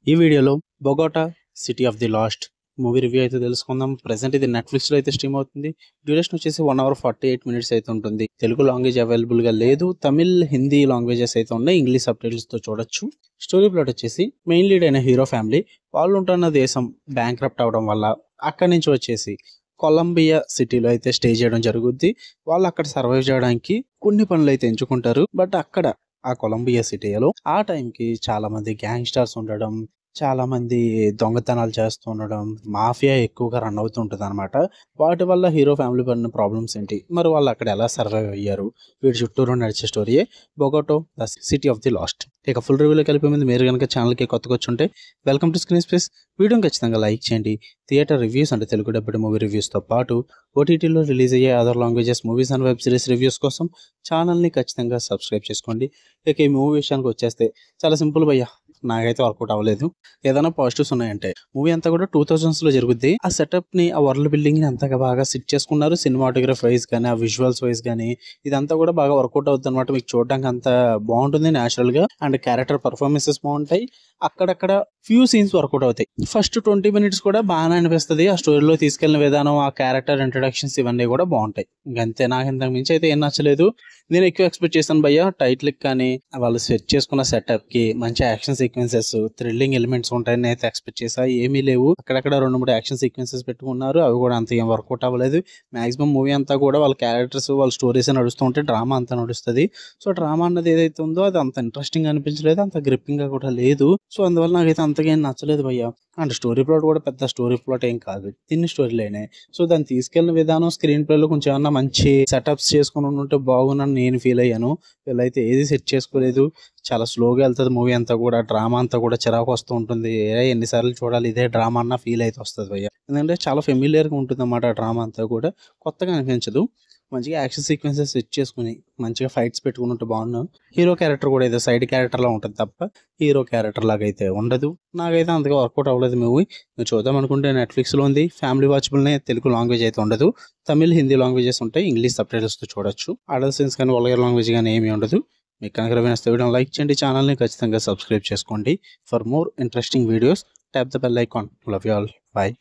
ఈ వీడియోలో Bogota city of the last movie review అయితే తెలుసుకుందాం. ప్రెసెంట్ ఇది నెట్ఫ్లిక్స్లో అయితే స్ట్రీమ్ అవుతుంది. డ్యూరేషన్ వచ్చేసి 1 hour 48 minutes అయితే ఉంటుంది. తెలుగు లాంగ్వేజ్ అవైలబుల్గా లేదు. తమిళ్, హిందీ లాంగ్వేజెస్ అయితే ఉన్నాయి. ఇంగ్లీష్ సబ్టైటిల్స్తో చూడొచ్చు. స్టోరీ ప్లాట్ వచ్చేసి మెయిన్ లీడ్ అయిన హీరో ఫ్యామిలీ వాళ్ళు ఉంటున్న దేశం బ్యాంక్రప్ట్ అవడం వల్ల అక్కడి నుంచి వచ్చేసి కొలంబియా సిటీలో అయితే స్టే చేయడం జరుగుద్ది. వాళ్ళు అక్కడ సర్వైవ్ చేయడానికి కొన్ని పనులు అయితే ఎంచుకుంటారు. బట్ అక్కడ ఆ కొలంబియా సిటీలో ఆ టైంకి చాలా మంది గ్యాంగ్స్టర్స్ ఉండడం, చాలా మంది దొంగతనాలు చేస్తూ ఉండడం, మాఫియా ఎక్కువగా రన్ అవుతుంటుంది అనమాట. వాటి వల్ల హీరో ఫ్యామిలీ పడిన ప్రాబ్లమ్స్ ఏంటి, మరి వాళ్ళు అక్కడ ఎలా సర్వైవ్ అయ్యారు, వీటి చుట్టూరు నడిచే స్టోరీయే Bogota the city of the lost. ఇక ఫుల్ రివ్యూలో కలిపే ముందు మీరు కనుక ఛానల్కి కొత్తగా వచ్చుంటే వెల్కమ్ టు స్క్రీన్ స్పేస్. వీడియోని ఖచ్చితంగా లైక్ చేయండి. థియేటర్ రివ్యూస్ అంటే తెలుగు డబ్బుడ్ మూవీ రివ్యూస్తో పాటు ఓటీటీలో రిలీజ్ అయ్యే other languages movies and web series reviews కోసం ఛానల్ని ఖచ్చితంగా సబ్స్క్రైబ్ చేసుకోండి. ఇక ఈ మూవీ విషయానికి వచ్చేస్తే చాలా సింపుల్ భయ్యా, నాకైతే వర్కౌట్ అవ్వలేదు. ఏదైనా పాజిటివ్స్ ఉన్నాయంటే మూవీ అంతా కూడా 2000s లో జరుగుద్ది. ఆ సెటప్ ని, ఆ వరల్డ్ బిల్డింగ్ ని అంతగా బాగా సెట్ చేసుకున్నారు. సినిమాటోగ్రఫీ వైజ్ కానీ, ఆ విజువల్స్ వైజ్ కానీ ఇదంతా కూడా బాగా వర్కౌట్ అవుతుంది అనమాట. మీకు చూడడానికి అంత బాగుంటుంది న్యాచురల్ గా. అండ్ క్యారెక్టర్ పర్ఫార్మెన్సెస్ బాగుంటాయి. అక్కడక్కడ ఫ్యూ సీన్స్ వర్కౌట్ అవుతాయి. ఫస్ట్ 20 minutes కూడా బాగానే అనిపిస్తుంది. ఆ స్టోరీలో తీసుకెళ్లిన విధానం, ఆ క్యారెక్టర్ ఇంట్రడక్షన్స్ ఇవన్నీ కూడా బాగుంటాయి. ఇంకంతే, నాకు ఇంతకు మించి అయితే ఏం నచ్చలేదు. నేను ఎక్కువ ఎక్స్పెక్ట్ చేశాను భయ్య. టైటిల్ కానీ వాళ్ళు సెట్ చేసుకున్న సెటప్ కి మంచి యాక్షన్ సీక్వెన్సెస్, థ్రిల్లింగ్ ఎలిమెంట్స్ ఉంటాయని అయితే ఎక్స్పెక్ట్ చేసా. ఏమీ లేవు. అక్కడక్కడ 2-3 యాక్షన్ సీక్వెన్సెస్ పెట్టుకున్నారు. అవి కూడా అంత ఏం వర్కౌట్ అవ్వలేదు. మాక్సిమం మూవీ అంతా కూడా వాళ్ళ క్యారెక్టర్స్, వాళ్ళ స్టోరీస్ నడుస్తూ ఉంటే డ్రామా అంతా నడుస్తుంది. సో డ్రామా అన్నది ఏదైతే ఉందో అది అంత ఇంట్రెస్టింగ్ అనిపించలేదు, అంత గ్రిప్పింగ్ గా కూడా లేదు. సో అందువల్ల నాకైతే అంతగా ఏం నచ్చలేదు భయ్య. అండ్ స్టోరీ ప్లాట్ కూడా పెద్ద స్టోరీ ప్లాట్ ఏం కాదు, తిన్ని స్టోరీ లైనే. సో దాన్ని తీసుకెళ్లిన విధానం, స్క్రీన్ ప్లే లో కొంచెం ఏమన్నా మంచి సెటప్స్ చేసుకుని ఉంటే బాగుందని నేను ఫీల్ అయ్యాను. వీళ్ళైతే ఏది సెట్ చేసుకోలేదు. చాలా స్లోగా వెళ్తుంది మూవీ అంతా కూడా. డ్రామా అంతా కూడా చిరాకు వస్తూ ఉంటుంది. ఎన్నిసార్లు చూడాలి ఇదే డ్రామా అన్న ఫీల్ అయితే వస్తుంది భయ్య. ఎందుకంటే చాలా ఫెమిలియర్ గా ఉంటుంది అన్నమాట. డ్రామా అంతా కూడా కొత్తగా అనిపించదు. మంచిగా యాక్షన్ సీక్వెన్సెస్ సెట్ చేసుకుని మంచిగా ఫైట్స్ పెట్టుకుని ఉంటే బాగున్నాను. హీరో క్యారెక్టర్ కూడా ఏదో సైడ్ క్యారెక్టర్ లా ఉంటుంది తప్ప హీరో క్యారెక్టర్ లాగా అయితే ఉండదు. నాకైతే అంతగా వర్కౌట్ అవ్వలేదు మూవీ. మీరు చూద్దాం అనుకుంటే నెట్ఫ్లిక్స్ లో ఉంది. ఫ్యామిలీ వాచబుల్నే. తెలుగు లాంగ్వేజ్ అయితే ఉండదు. తమిళ్, హిందీ లాంగ్వేజెస్ ఉంటాయి. ఇంగ్లీష్ సబ్టైటిల్స్ తో చూడొచ్చు. అడల్ట్ సీన్స్ కానీ వల్గర్ లాంగ్వేజ్ కానీ ఏమీ ఉండదు. మీకు కనుక నచ్చితే వీడియోని లైక్ చేయండి. ఛానల్ని ఖచ్చితంగా సబ్స్క్రైబ్ చేసుకోండి. For more interesting videos tap the bell icon. Love you all. Bye.